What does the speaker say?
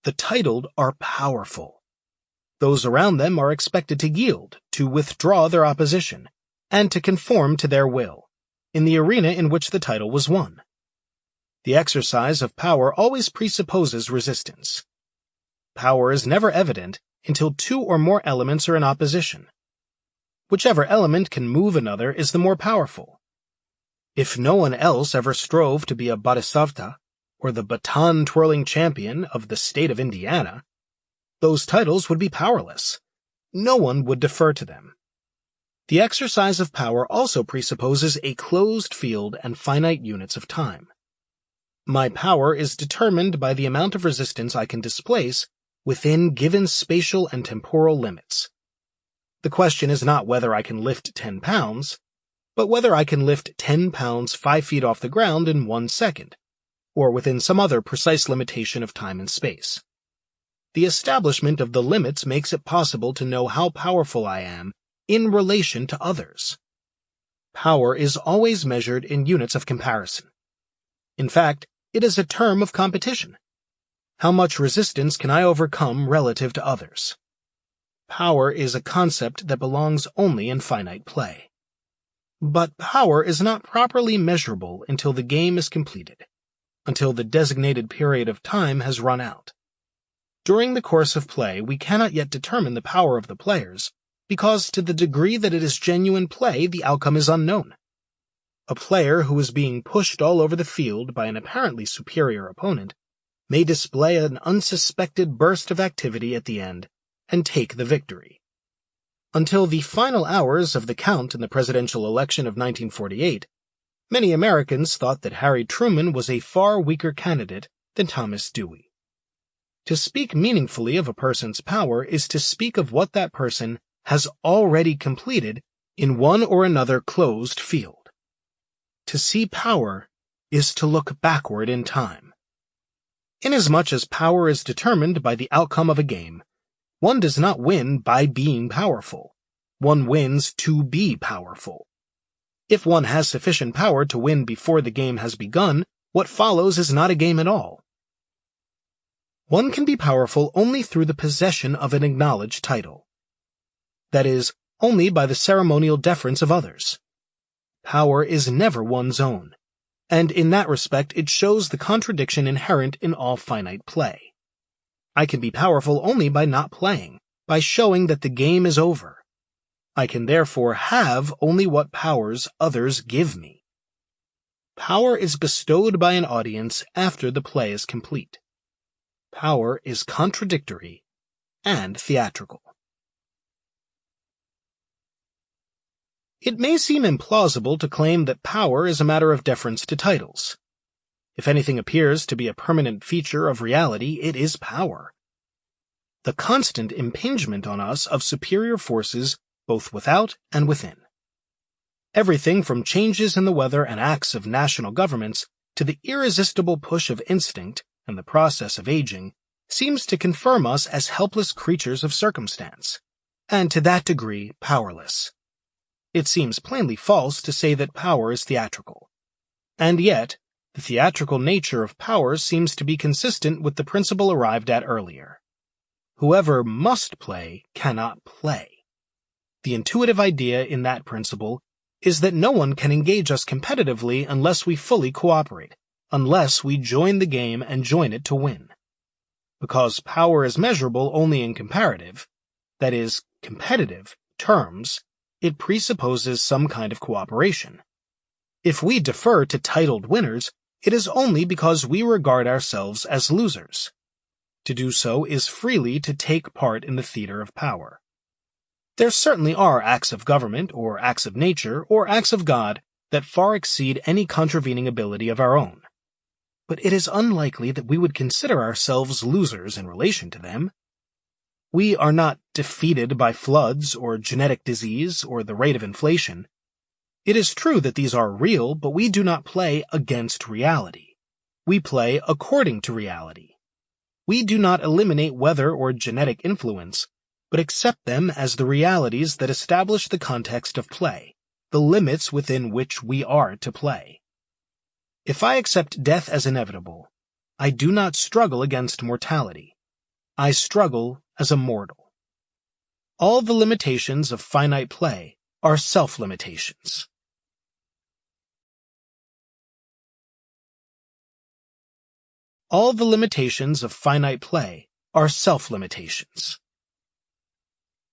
The titled are powerful. Those around them are expected to yield, to withdraw their opposition, and to conform to their will, in the arena in which the title was won. The exercise of power always presupposes resistance. Power is never evident until two or more elements are in opposition. Whichever element can move another is the more powerful. If no one else ever strove to be a bodhisattva, or the baton-twirling champion of the state of Indiana, those titles would be powerless. No one would defer to them. The exercise of power also presupposes a closed field and finite units of time. My power is determined by the amount of resistance I can displace within given spatial and temporal limits. The question is not whether I can lift 10 pounds, but whether I can lift 10 pounds 5 feet off the ground in 1 second, or within some other precise limitation of time and space. The establishment of the limits makes it possible to know how powerful I am in relation to others. Power is always measured in units of comparison. In fact, it is a term of competition. How much resistance can I overcome relative to others? Power is a concept that belongs only in finite play. But power is not properly measurable until the game is completed, until the designated period of time has run out. During the course of play, we cannot yet determine the power of the players, because to the degree that it is genuine play, the outcome is unknown. A player who is being pushed all over the field by an apparently superior opponent may display an unsuspected burst of activity at the end and take the victory. Until the final hours of the count in the presidential election of 1948, many Americans thought that Harry Truman was a far weaker candidate than Thomas Dewey. To speak meaningfully of a person's power is to speak of what that person has already completed in one or another closed field. To see power is to look backward in time. Inasmuch as power is determined by the outcome of a game, one does not win by being powerful. One wins to be powerful. If one has sufficient power to win before the game has begun, what follows is not a game at all. One can be powerful only through the possession of an acknowledged title. That is, only by the ceremonial deference of others. Power is never one's own, and in that respect it shows the contradiction inherent in all finite play. I can be powerful only by not playing, by showing that the game is over. I can therefore have only what powers others give me. Power is bestowed by an audience after the play is complete. Power is contradictory and theatrical. It may seem implausible to claim that power is a matter of deference to titles. If anything appears to be a permanent feature of reality, it is power. The constant impingement on us of superior forces both without and within. Everything from changes in the weather and acts of national governments to the irresistible push of instinct and the process of aging seems to confirm us as helpless creatures of circumstance, and to that degree powerless. It seems plainly false to say that power is theatrical. And yet, the theatrical nature of power seems to be consistent with the principle arrived at earlier. Whoever must play cannot play. The intuitive idea in that principle is that no one can engage us competitively unless we fully cooperate, unless we join the game and join it to win. Because power is measurable only in comparative, that is, competitive, terms, it presupposes some kind of cooperation. If we defer to titled winners, it is only because we regard ourselves as losers. To do so is freely to take part in the theater of power. There certainly are acts of government, or acts of nature, or acts of God that far exceed any contravening ability of our own. But it is unlikely that we would consider ourselves losers in relation to them. We are not defeated by floods, or genetic disease, or the rate of inflation. It is true that these are real, but we do not play against reality. We play according to reality. We do not eliminate weather or genetic influence, but accept them as the realities that establish the context of play, the limits within which we are to play. If I accept death as inevitable, I do not struggle against mortality, I struggle as a mortal. All the limitations of finite play are self-limitations. All the limitations of finite play are self-limitations.